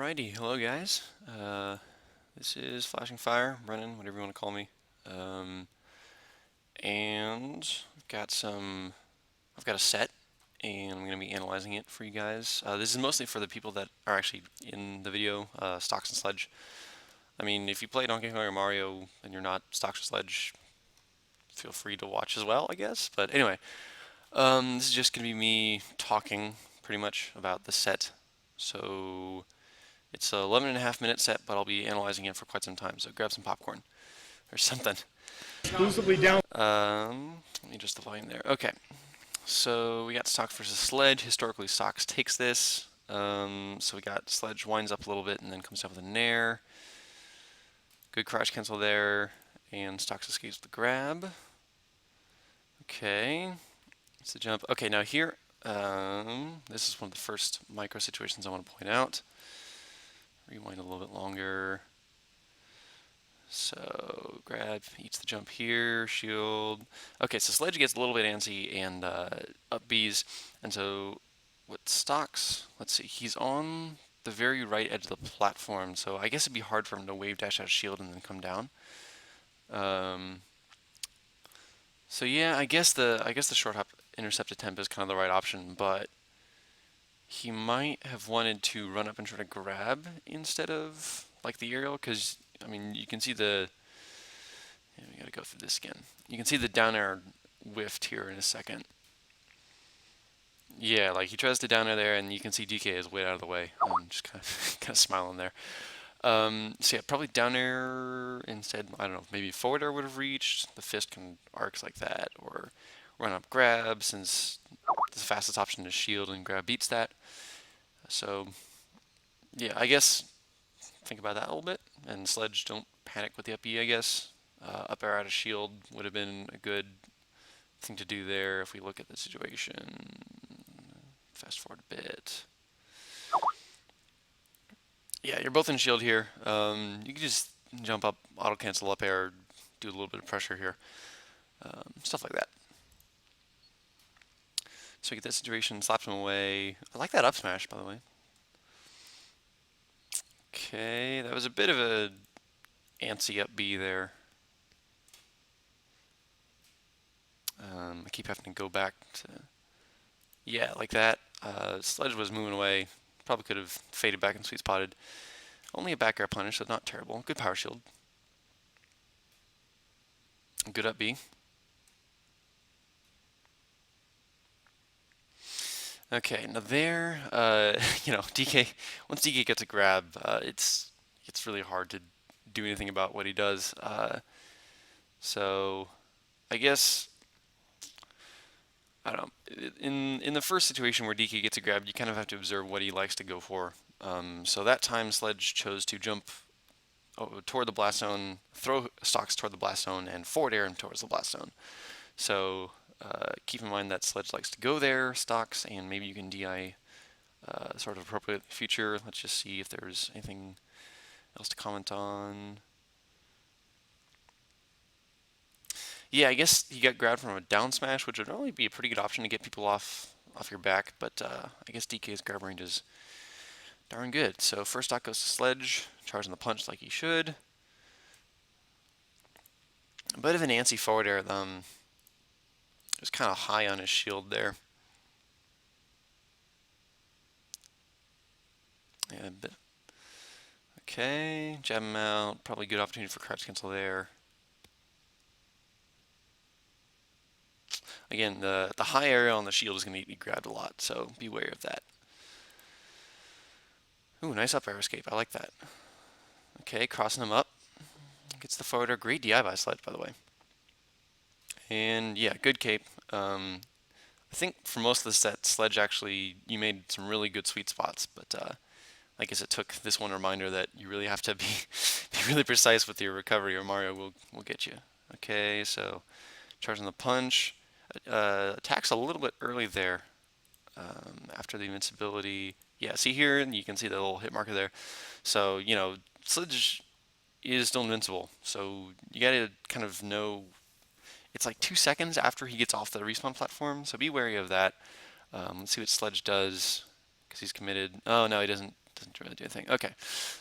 Alrighty, hello guys. This is Flashing Fire, Brennan, whatever you want to call me. And I've got a set, and I'm going to be analyzing it for you guys. This is mostly for the people that are actually in the video, Stoks and Sledge. I mean, if you play Donkey Kong or Mario and you're not Stoks or Sledge, feel free to watch as well, I guess. But anyway, this is just going to be me talking pretty much about the set. So it's a 11.5 minute set, but I'll be analyzing it for quite some time, so grab some popcorn or something. Exclusively down. Let me adjust the volume there. Okay, so we got Stoks versus Sledge. Historically, Stoks takes this. So we got Sledge winds up a little bit and then comes down with a nair. Good crouch cancel there, and Stoks escapes the grab. Okay, it's the jump. Okay, now here, this is one of the first micro situations I want to point out. Rewind a little bit longer. So grab, eats the jump here, shield. Okay, so Sledge gets a little bit antsy and up B's. And so with Stoks, let's see, he's on the very right edge of the platform, so I guess it'd be hard for him to wave dash out shield and then come down. So yeah, I guess the short hop intercept attempt is kind of the right option, but he might have wanted to run up and try to grab instead of like the aerial, because I mean you can see the we gotta go through this again. You can see the down air whiffed here in a second. Yeah, like he tries to down air there, and you can see DK is way out of the way. I'm just kind of smiling there. So yeah, probably down air instead. I don't know, maybe forward air would have reached. The fist can arcs like that, or run up grab, since the fastest option is shield, and grab beats that. So yeah, I guess think about that a little bit. And Sledge, don't panic with the up B, I guess. Up air out of shield would have been a good thing to do there if we look at the situation. Fast forward a bit. Yeah, you're both in shield here. You can just jump up, auto cancel up air, do a little bit of pressure here. Stuff like that. So we get that situation, slaps him away. I like that up smash, by the way. Okay, that was a bit of a antsy up B there. I keep having to go back to, yeah, like that. Sledge was moving away. Probably could have faded back and sweet spotted. Only a back air punish, so not terrible. Good power shield. Good up B. Okay, now there, DK, once DK gets a grab, it's really hard to do anything about what he does. So I guess, I don't know, in the first situation where DK gets a grab, you kind of have to observe what he likes to go for. So that time Sledge chose to jump toward the blast zone, throw Stoks toward the blast zone, and forward air him towards the blast zone. So keep in mind that Sledge likes to go there, Stoks, and maybe you can DI sort of appropriate future. Let's just see if there's anything else to comment on. Yeah, I guess he got grabbed from a down smash, which would normally be a pretty good option to get people off your back, but I guess DK's grab range is darn good. So first stock goes to Sledge, charging the punch like he should. A bit of an antsy forward air, was kind of high on his shield there. Yeah, a bit. Okay, jab him out. Probably good opportunity for crouch cancel there. Again, the high aerial on the shield is going to be grabbed a lot, so be wary of that. Ooh, nice up air escape. I like that. Okay, crossing him up. Gets the forward air. Great DI by Sledge, by the way. And yeah, good cape. I think for most of the set, Sledge actually, you made some really good sweet spots, but I guess it took this one reminder that you really have to be really precise with your recovery, or Mario will get you. Okay, so charging the punch. Attacks a little bit early there after the invincibility. Yeah, see here, and you can see the little hit marker there. So, Sledge is still invincible, so you gotta kind of know. It's like 2 seconds after he gets off the respawn platform, so be wary of that. Let's see what Sledge does, because he's committed. Oh, no, he doesn't doesn't really do anything. Okay,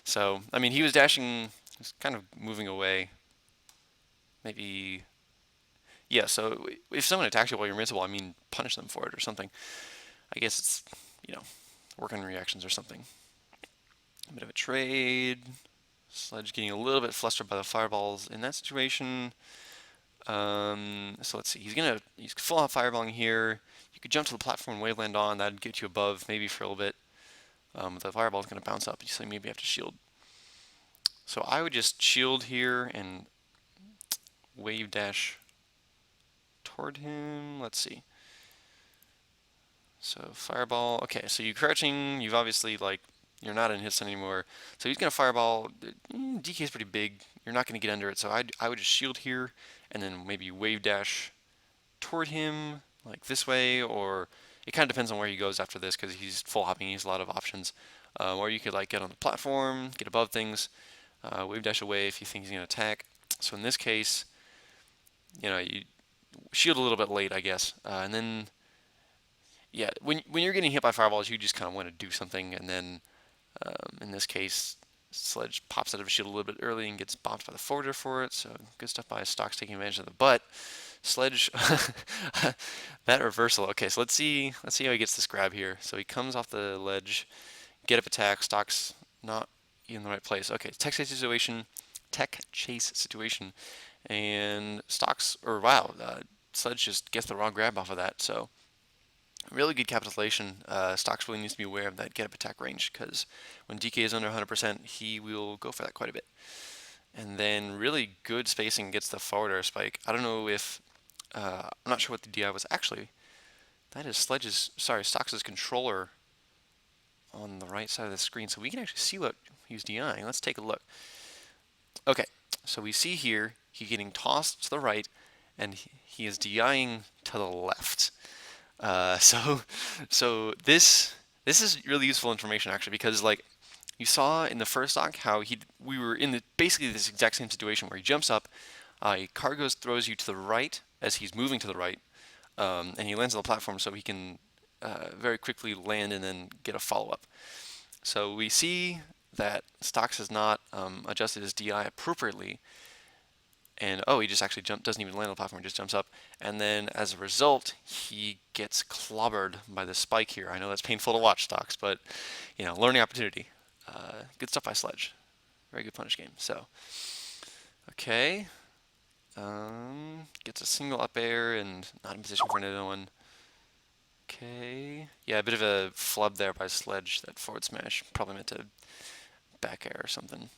so I mean, he was dashing, he was kind of moving away. Maybe, yeah. So if someone attacks you while you're invincible, I mean, punish them for it or something. I guess it's, you know, work on reactions or something. A bit of a trade. Sledge getting a little bit flustered by the fireballs in that situation. So let's see. He's full on fireballing here. You could jump to the platform and wave land on. That'd get you above maybe for a little bit. The fireball's going to bounce up, so you maybe have to shield. So I would just shield here and wave dash toward him. Let's see. So fireball. Okay, so you're crouching. You've obviously you're not in hit stun anymore. So he's gonna fireball. DK is pretty big. You're not gonna get under it. So I would just shield here and then maybe wave dash toward him like this way, or it kind of depends on where he goes after this because he's full hopping. He has a lot of options. Or you could get on the platform, get above things, wave dash away if you think he's gonna attack. So in this case, you shield a little bit late, I guess, and then. Yeah, when you're getting hit by fireballs, you just kind of want to do something, and then in this case, Sledge pops out of a shield a little bit early and gets bopped by the forwarder for it. So good stuff by Stoks taking advantage of the butt. Sledge, that reversal. Okay, so let's see how he gets this grab here. So he comes off the ledge, get up attack. Stoks not in the right place. Okay, tech chase situation, and Stoks Sledge just gets the wrong grab off of that. So. Really good capitulation. Stoks really needs to be aware of that get up attack range because when DK is under 100%, he will go for that quite a bit. And then really good spacing gets the forward air spike. I don't know if, I'm not sure what the DI was actually. That is Stoks' controller on the right side of the screen. So we can actually see what he's DIing. Let's take a look. Okay, so we see here, he's getting tossed to the right and he is DIing to the left. So this is really useful information actually because you saw in the first doc how we were in basically this exact same situation where he jumps up, Cargos throws you to the right as he's moving to the right, and he lands on the platform so he can very quickly land and then get a follow-up. So we see that Stoks has not adjusted his DI appropriately. And he just actually doesn't even land on the platform, he just jumps up. And then as a result, he gets clobbered by the spike here. I know that's painful to watch, Stoks, but learning opportunity. Good stuff by Sledge. Very good punish game. So, okay. Gets a single up air and not in position for another one. Okay. Yeah, a bit of a flub there by Sledge, that forward smash. Probably meant to back air or something.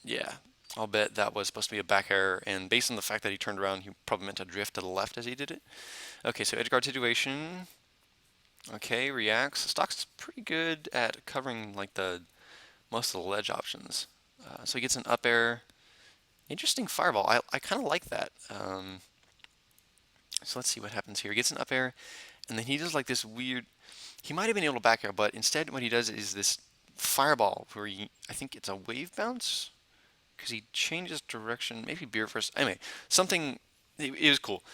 Yeah, I'll bet that was supposed to be a back air, and based on the fact that he turned around, he probably meant to drift to the left as he did it. Okay, so edge guard situation. Okay, reacts. Stoks is pretty good at covering the most of the ledge options. So he gets an up air. Interesting fireball. I kind of like that. So let's see what happens here. He gets an up air, and then he does this weird. He might have been able to back air, but instead what he does is this fireball where I think it's a wave bounce. Because he changes direction, maybe beer first. Anyway, something, it was cool.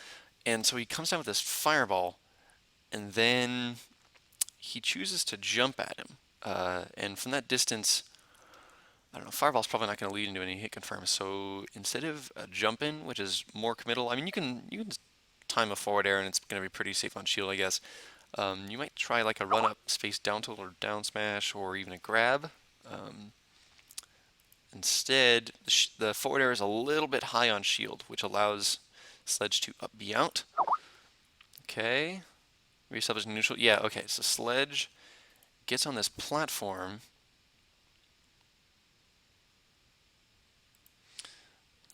And so he comes down with this fireball, and then he chooses to jump at him. And from that distance, I don't know, fireball's probably not going to lead into any hit confirm. So instead of a jump in, which is more committal, I mean, you can time a forward air, and it's going to be pretty safe on shield, I guess. You might try a run up space down tilt or down smash, or even a grab. Instead, the forward air is a little bit high on shield, which allows Sledge to up B out. Okay. Reestablish neutral. Yeah, okay, so Sledge gets on this platform.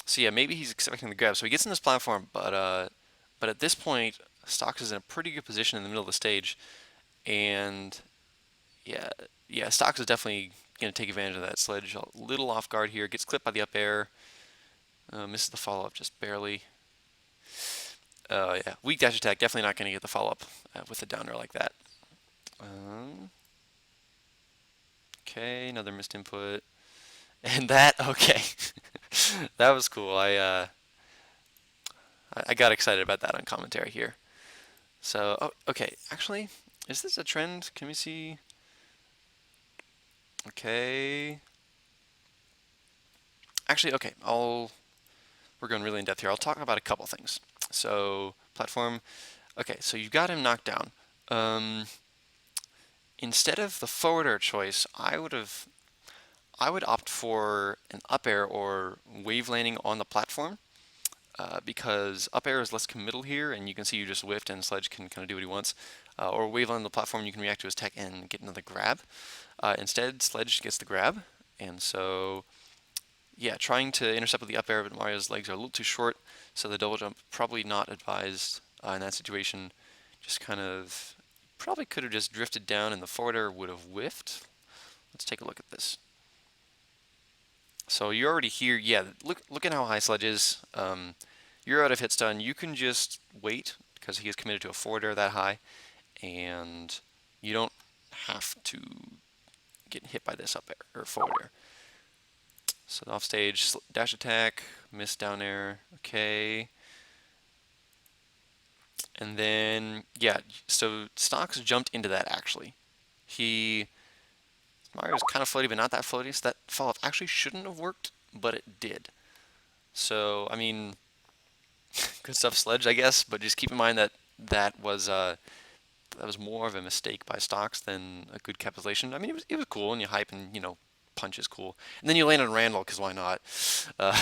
So yeah, maybe he's expecting the grab. So he gets on this platform, but at this point, Stoks is in a pretty good position in the middle of the stage. And yeah, Stoks is definitely going to take advantage of that. Sledge a little off guard here, gets clipped by the up air, misses the follow-up just barely. Yeah, weak dash attack, definitely not going to get the follow-up with a downer like that. Okay, another missed input. And that, okay, that was cool. I got excited about that on commentary here. So, okay, actually, Is this a trend? Can we see? Okay. Actually, okay, we're going really in depth here. I'll talk about a couple things. So, platform, okay, so you've got him knocked down. Um, Instead of the forward air choice, I would opt for an up air or wave landing on the platform, because up air is less committal here, and you can see you just whiffed, and Sledge can kind of do what he wants. Or wave land on the platform, you can react to his tech and get another grab. Instead, Sledge gets the grab, and so yeah, trying to intercept with the up air, but Mario's legs are a little too short, so the double jump probably not advised in that situation. Just kind of probably could have just drifted down, and the forward air would have whiffed. Let's take a look at this. So you're already here. Yeah, look at how high Sledge is. You're out of hit stun. You can just wait because he is committed to a forward air that high, and you don't have to get hit by this up air or forward air. So off stage, dash attack, miss down air, okay. And then, yeah, so Stoks jumped into that actually. Mario's kind of floaty, but not that floaty, so that fall off actually shouldn't have worked, but it did. So, I mean, good stuff, Sledge, I guess, but just keep in mind that that was more of a mistake by Stoks than a good capitalization. I mean, it was cool, and you hype, and punch is cool, and then you land on Randall because why not? Uh,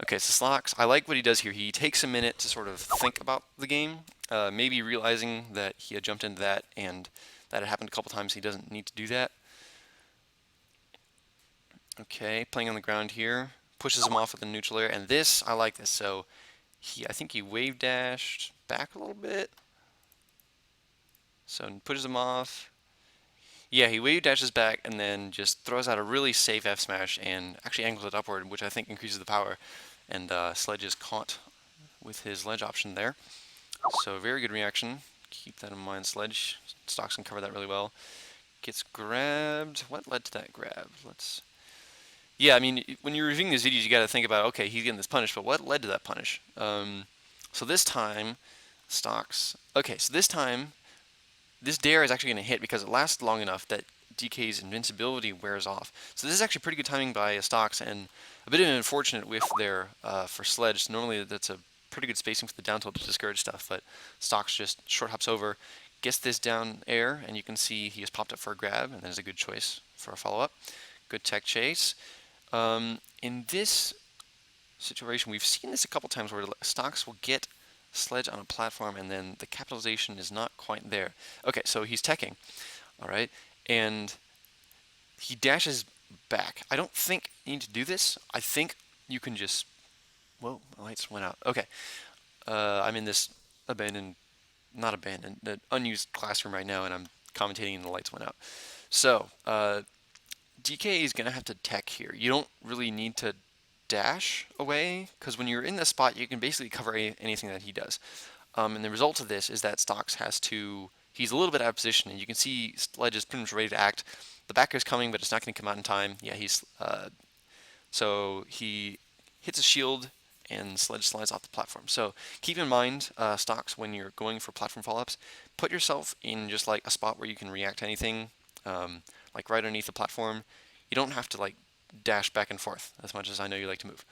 okay, so Stoks, I like what he does here. He takes a minute to sort of think about the game, maybe realizing that he had jumped into that and that had happened a couple times. He doesn't need to do that. Okay, playing on the ground here, pushes him off with a neutral air, and this, I like this. So I think he wave dashed back a little bit. So pushes him off. Yeah, he wave dashes back and then just throws out a really safe F smash and actually angles it upward, which I think increases the power. And Sledge is caught with his ledge option there. So very good reaction. Keep that in mind, Sledge. Stoks can cover that really well. Gets grabbed. What led to that grab? Yeah, I mean, when you're reviewing these videos, you got to think about, okay, he's getting this punish, but what led to that punish? So this time, Stoks. Okay, so this time, this dare is actually going to hit because it lasts long enough that DK's invincibility wears off. So this is actually pretty good timing by Stoks, and a bit of an unfortunate whiff there for Sledge. Normally that's a pretty good spacing for the down tilt to discourage stuff, but Stoks just short hops over, gets this down air, and you can see he has popped up for a grab, and there's a good choice for a follow-up. Good tech chase. In this situation, we've seen this a couple times where Stoks will get Sledge on a platform and then the capitalization is not quite there. Okay, so he's teching, all right, and he dashes back. I don't think you need to do this. I think you can just, whoa, the lights went out. Okay, I'm in this not abandoned, the unused classroom right now, and I'm commentating and the lights went out. So, DK is going to have to tech here. You don't really need to dash away, because when you're in this spot, you can basically cover anything that he does. And the result of this is that Stoks he's a little bit out of position, and you can see Sledge is pretty much ready to act. The back is coming, but it's not going to come out in time. Yeah, so he hits a shield, and Sledge slides off the platform. So keep in mind, Stoks, when you're going for platform follow-ups, put yourself in just like a spot where you can react to anything, like right underneath the platform. You don't have to like dash back and forth as much as I know you like to move.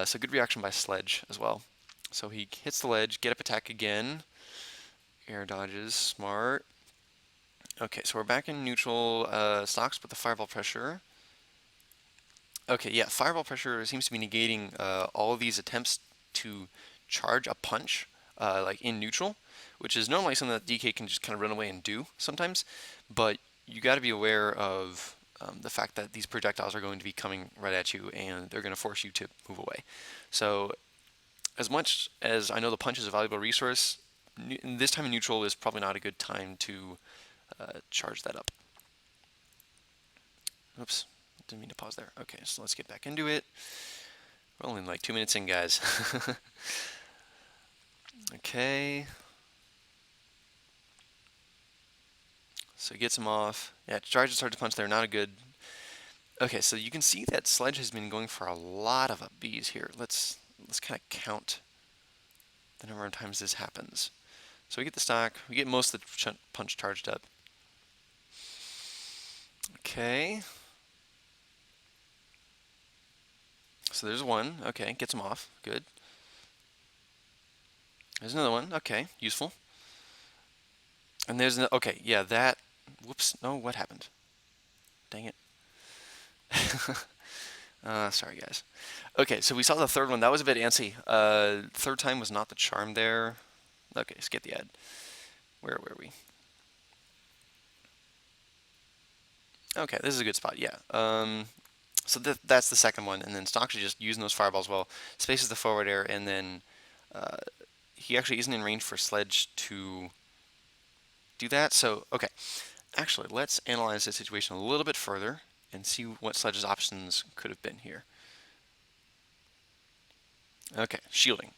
So good reaction by Sledge as well. So he hits the ledge, get up attack again, air dodges, smart. Okay, so we're back in neutral. Stoks with the fireball pressure. Okay, yeah, fireball pressure seems to be negating all of these attempts to charge a punch like in neutral, which is normally something that DK can just kind of run away and do sometimes, but you got to be aware of the fact that these projectiles are going to be coming right at you and they're going to force you to move away. So as much as I know the punch is a valuable resource, this time in neutral is probably not a good time to charge that up. Oops, didn't mean to pause there. Okay, so let's get back into it. We're only like 2 minutes in, guys. Okay. So he gets him off. Yeah, charge and start to punch there, not a good. Okay, so you can see that Sledge has been going for a lot of up Bs here. Let's kind of count the number of times this happens. So we get the stock, we get most of the punch charged up. Okay. So there's one. Okay, gets him off. Good. There's another one. Okay, useful. And there's no, okay, yeah, that. Whoops. No, what happened? Dang it. Sorry, guys. Okay, so we saw the third one. That was a bit antsy. Third time was not the charm there. Okay, skip the ad. Where were we? Okay, this is a good spot. Yeah. So that's the second one, and then Stoks are just using those fireballs well. Spaces the forward air, and then uh, he actually isn't in range for Sledge to do that. So okay, actually, let's analyze the situation a little bit further and see what Sledge's options could have been here. Okay, shielding.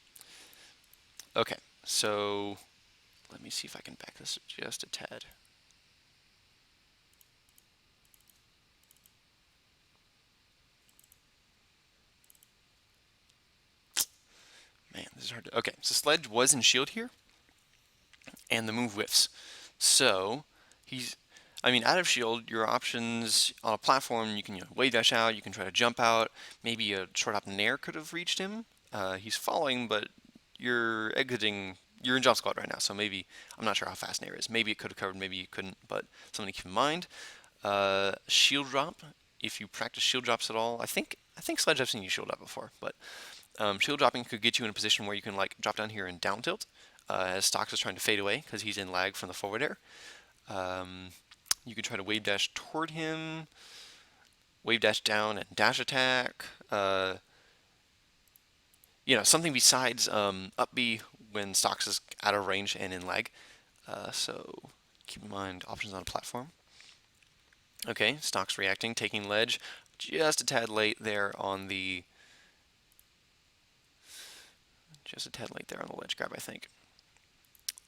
Okay, so let me see if I can back this just a tad. Man, this is hard to. Okay, so Sledge was in shield here, and the move whiffs. So he's, I mean, out of shield, your options on a platform, you can wave dash out, you can try to jump out. Maybe a short hop nair could have reached him. He's falling, but you're exiting. You're in jump squad right now, so maybe I'm not sure how fast nair is. Maybe it could have covered, maybe it couldn't, but something to keep in mind. Shield drop. If you practice shield drops at all, I think Sledge I've seen you shield drop before, but shield dropping could get you in a position where you can like drop down here and down tilt, as Stoks is trying to fade away because he's in lag from the forward air. You could try to wave dash toward him, wave dash down and dash attack. Something besides up B when Stoks is out of range and in lag. So keep in mind options on a platform. Okay, Stoks reacting, taking ledge, just a tad late there on the ledge grab, I think.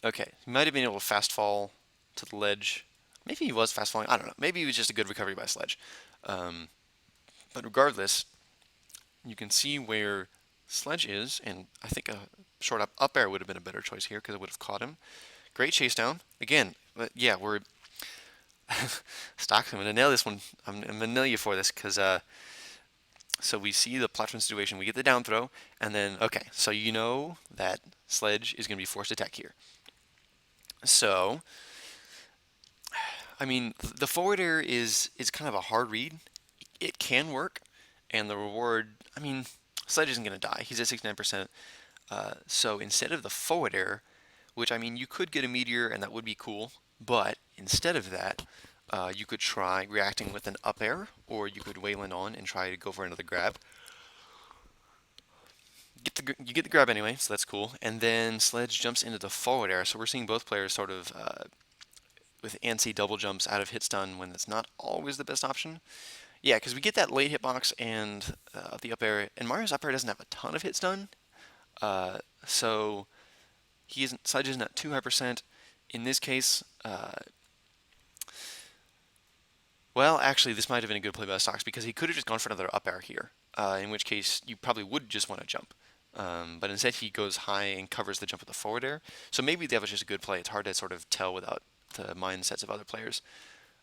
Okay, he might have been able to fast fall to the ledge. Maybe he was fast falling. I don't know. Maybe it was just a good recovery by Sledge. But regardless, you can see where Sledge is, and I think a short up air would have been a better choice here because it would have caught him. Great chase down. Again, but yeah, we're Stoks. I'm going to nail this one. I'm going to nail you for this because so we see the platform situation. We get the down throw, and then okay, so you know that Sledge is going to be forced to attack here. So I mean, the forward air is kind of a hard read. It can work, and the reward. I mean, Sledge isn't going to die. He's at 69%. So instead of the forward air, which I mean, you could get a meteor, and that would be cool. But instead of that, you could try reacting with an up air, or you could wayland on and try to go for another grab. You get the grab anyway, so that's cool. And then Sledge jumps into the forward air, so we're seeing both players sort of with antsy double jumps out of hit stun when that's not always the best option. Yeah, because we get that late hitbox and the up air, and Mario's up air doesn't have a ton of hit stun, so Sledge isn't at too high percent. In this case, well, actually, this might have been a good play by Stoks because he could have just gone for another up air here, in which case you probably would just want to jump. But instead, he goes high and covers the jump with the forward air. So maybe that was just a good play. It's hard to sort of tell without the mindsets of other players.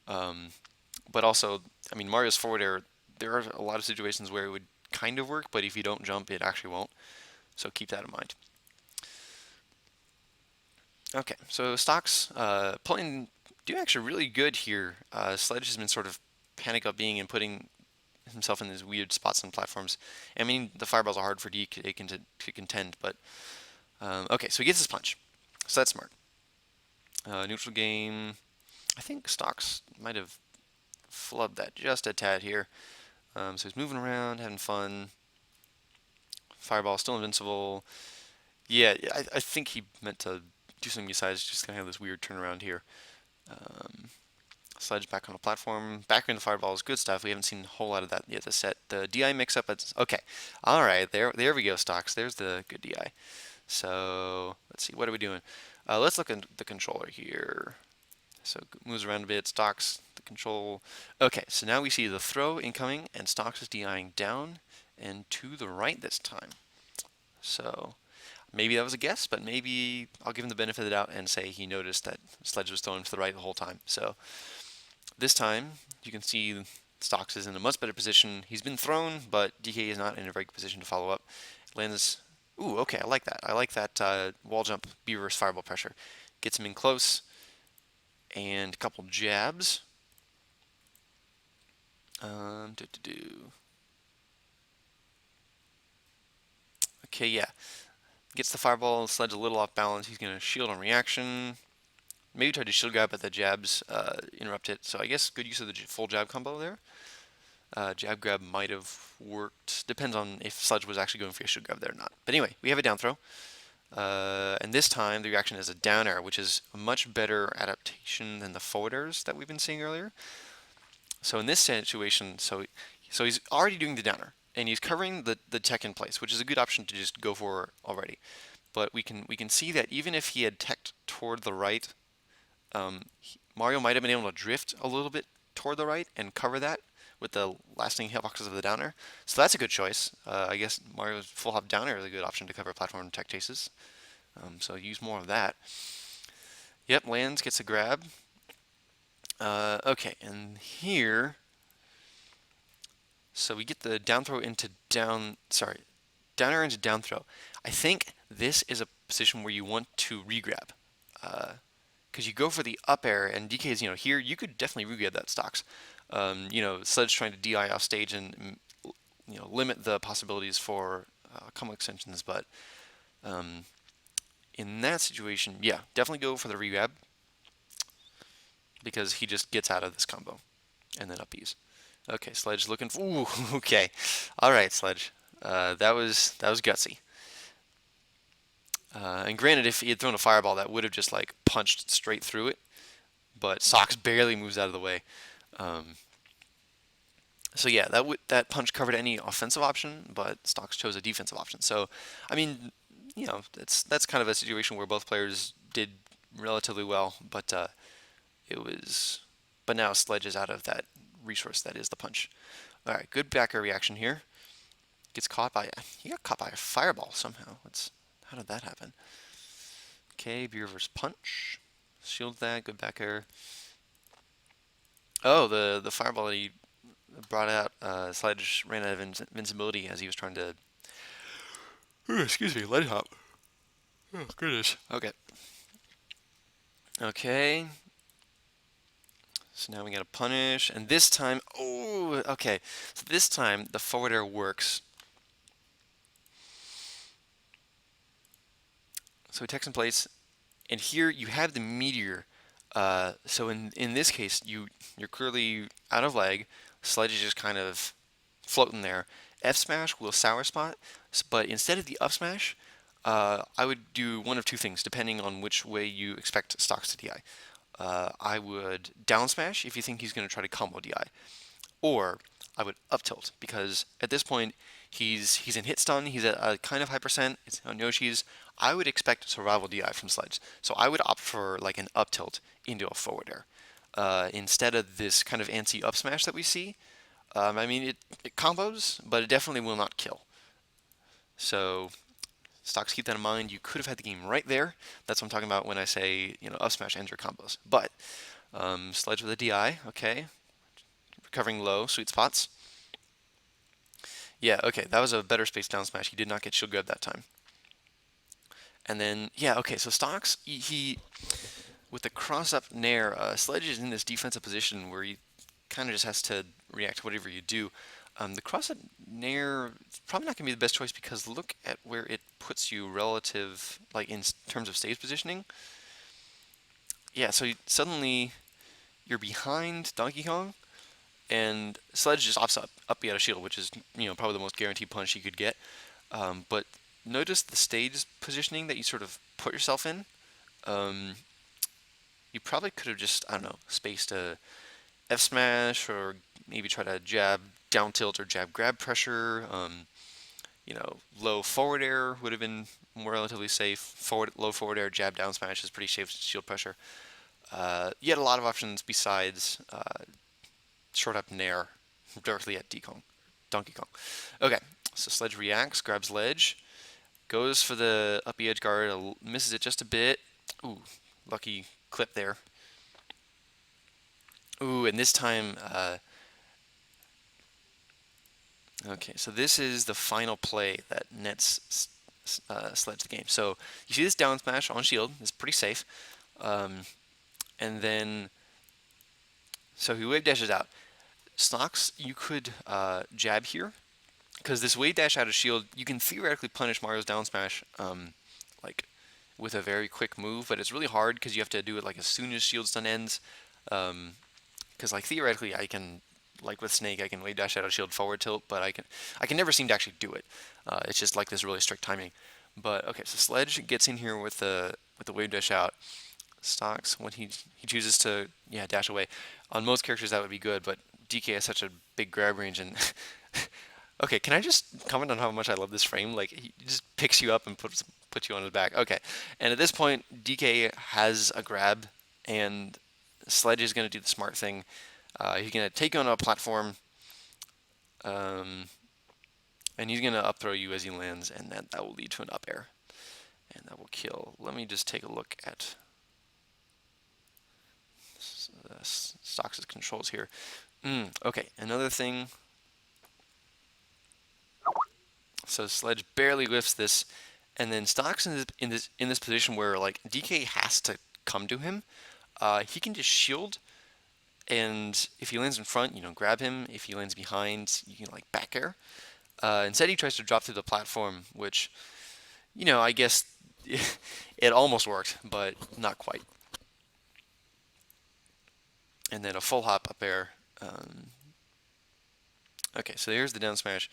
But also, I mean, Mario's forward air, there are a lot of situations where it would kind of work, but if you don't jump, it actually won't. So keep that in mind. Okay, so Stoks doing actually really good here. Sledge has been sort of panic up being and putting himself in these weird spots on platforms. I mean, the fireballs are hard for DK to contend, but okay, so he gets his punch. So that's smart. Neutral game. I think Stoks might have flubbed that just a tad here. So he's moving around, having fun. Fireball still invincible. Yeah, I think he meant to do something besides just kind of have this weird turnaround here. Sledge back on the platform. Back into Fireball is good stuff. We haven't seen a whole lot of that yet this set. The DI mix-up, okay. All right, there we go, Stoks. There's the good DI. So let's see, what are we doing? Let's look at the controller here. So moves around a bit, Stoks, the control. Okay, so now we see the throw incoming, and Stoks is DIing down and to the right this time. So Maybe that was a guess, but maybe I'll give him the benefit of the doubt and say he noticed that Sledge was throwing to the right the whole time. So this time, you can see Stoks is in a much better position. He's been thrown, but DK is not in a very good position to follow up. Lands. Ooh, okay, I like that. I like that wall jump, B-reverse fireball pressure. Gets him in close, and a couple jabs. Okay, yeah. Gets the fireball, Sledge a little off balance. He's going to shield on reaction. Maybe try to shield grab, but the jabs interrupt it. So I guess good use of the full jab combo there. Jab grab might have worked. Depends on if Sledge was actually going for a shield grab there or not. But anyway, we have a down throw. And this time the reaction is a down air, which is a much better adaptation than the forward airs that we've been seeing earlier. So in this situation, so he's already doing the downer, and he's covering the tech in place, which is a good option to just go for already. But we can see that even if he had teched toward the right, Mario might have been able to drift a little bit toward the right and cover that with the lasting hitboxes of the downer. So that's a good choice. I guess Mario's full hop downer is a good option to cover platform tech chases. So use more of that. Yep, lands, gets a grab. Okay, and here, so we get the down throw into down air into down throw. I think this is a position where you want to regrab. Because you go for the up air, and DK's, here you could definitely regrab that Stoks. Sledge trying to DI off stage and, limit the possibilities for combo extensions, but in that situation, yeah, definitely go for the regrab because he just gets out of this combo and then up ease. Okay, Sledge looking for, ooh, okay. All right, Sledge. That was gutsy. And granted, if he had thrown a fireball, that would have just like punched straight through it. But Stoks barely moves out of the way. So yeah, that punch covered any offensive option, but Stoks chose a defensive option. So, I mean, that's kind of a situation where both players did relatively well, but but now Sledge is out of that resource that is the punch. All right, good back air reaction here. He got caught by a fireball somehow. How did that happen? Okay, B-reverse punch. Shield that, good back air. Oh, the fireball that he brought out, Sledge ran out of invincibility as he was trying to... Ooh, excuse me, ledge hop. Oh, goodness. Okay. Okay. So now we gotta punish, and this time... Oh, okay. So this time, the forward air works. So he techs in place, and here you have the meteor. So in this case, you're clearly out of leg. Sledge is just kind of floating there. F smash will sour spot, but instead of the up smash, I would do one of two things depending on which way you expect Stoks to DI. I would down smash if you think he's going to try to combo DI, or I would up tilt because at this point he's in hit stun. He's at a kind of high percent. It's on Yoshi's. I would expect survival DI from Sledge, so I would opt for like an up tilt into a forward air instead of this kind of antsy up smash that we see. I mean, it combos, but it definitely will not kill. So Stoks, keep that in mind. You could have had the game right there. That's what I'm talking about when I say up smash ends your combos. But Sledge with a DI, okay. Recovering low, sweet spots. Yeah, okay, that was a better space down smash. He did not get shield grab that time. And then, yeah, okay, so Stoks, he with the cross-up nair, Sledge is in this defensive position where he kind of just has to react to whatever you do. The cross-up nair is probably not going to be the best choice because look at where it puts you relative, like in terms of stage positioning. Yeah, so suddenly you're behind Donkey Kong, and Sledge just opts up B out of shield, which is probably the most guaranteed punch you could get. But notice the stage positioning that you sort of put yourself in. You probably could have just, I don't know, spaced a F smash or maybe try to jab down tilt or jab grab pressure. Low forward air would have been more relatively safe. Low forward air, jab down smash is pretty safe shield pressure. You had a lot of options besides short up nair directly at Donkey Kong. Okay, so Sledge reacts, grabs ledge, Goes for the uppy edge guard, misses it just a bit. Ooh, lucky clip there. Ooh, and this time, okay, so this is the final play that nets Sledge the game. So you see this down smash on shield, it's pretty safe. And then, so he wave dashes out. Stoks, you could jab here, because this wave dash out of shield, you can theoretically punish Mario's down smash, like with a very quick move, but it's really hard because you have to do it like as soon as shield stun ends. Because like theoretically, I can, like with Snake, I can wave dash out of shield forward tilt, but I can never seem to actually do it. It's just like this really strict timing. But okay, so Sledge gets in here with the wave dash out. Stoks, when he chooses to dash away. On most characters that would be good, but DK has such a big grab range and okay, can I just comment on how much I love this frame? Like he just picks you up and puts you on his back. Okay, and at this point DK has a grab and Sledge is going to do the smart thing. He's going to take you on a platform, and he's going to up throw you as he lands, and that will lead to an up air, and that will kill. Let me just take a look at Stoks' controls here. Okay, another thing. So Sledge barely lifts this, and then Stoks in this position where like DK has to come to him. He can just shield, and if he lands in front, grab him. If he lands behind, you can like back air. Instead, he tries to drop through the platform, which, I guess it almost worked, but not quite. And then a full hop up air. Okay, so here's the down smash.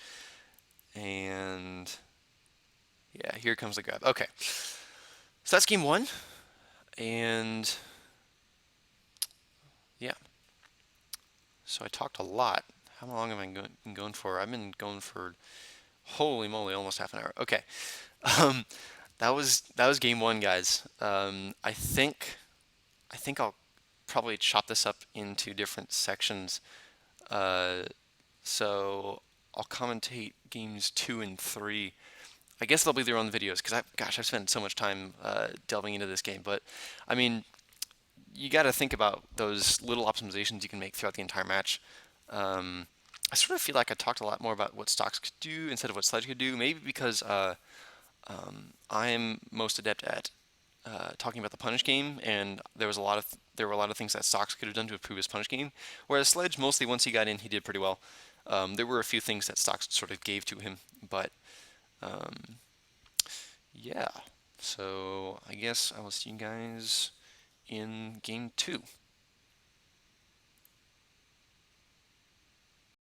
And yeah, here comes the grab. Okay, so that's game one. And yeah, so I talked a lot. How long have I been going for? I've been going for, holy moly, almost half an hour. Okay, that was game one, guys. I think I'll probably chop this up into different sections. So I'll commentate games 2 and 3. I guess they'll be their own videos because I've spent so much time delving into this game. But I mean, you got to think about those little optimizations you can make throughout the entire match. I sort of feel like I talked a lot more about what Stoks could do instead of what Sledge could do. Maybe because I'm most adept at talking about the punish game, and there were a lot of things that Stoks could have done to improve his punish game. Whereas Sledge, mostly once he got in, he did pretty well. There were a few things that Stoks sort of gave to him, but yeah. So I guess I will see you guys in game 2.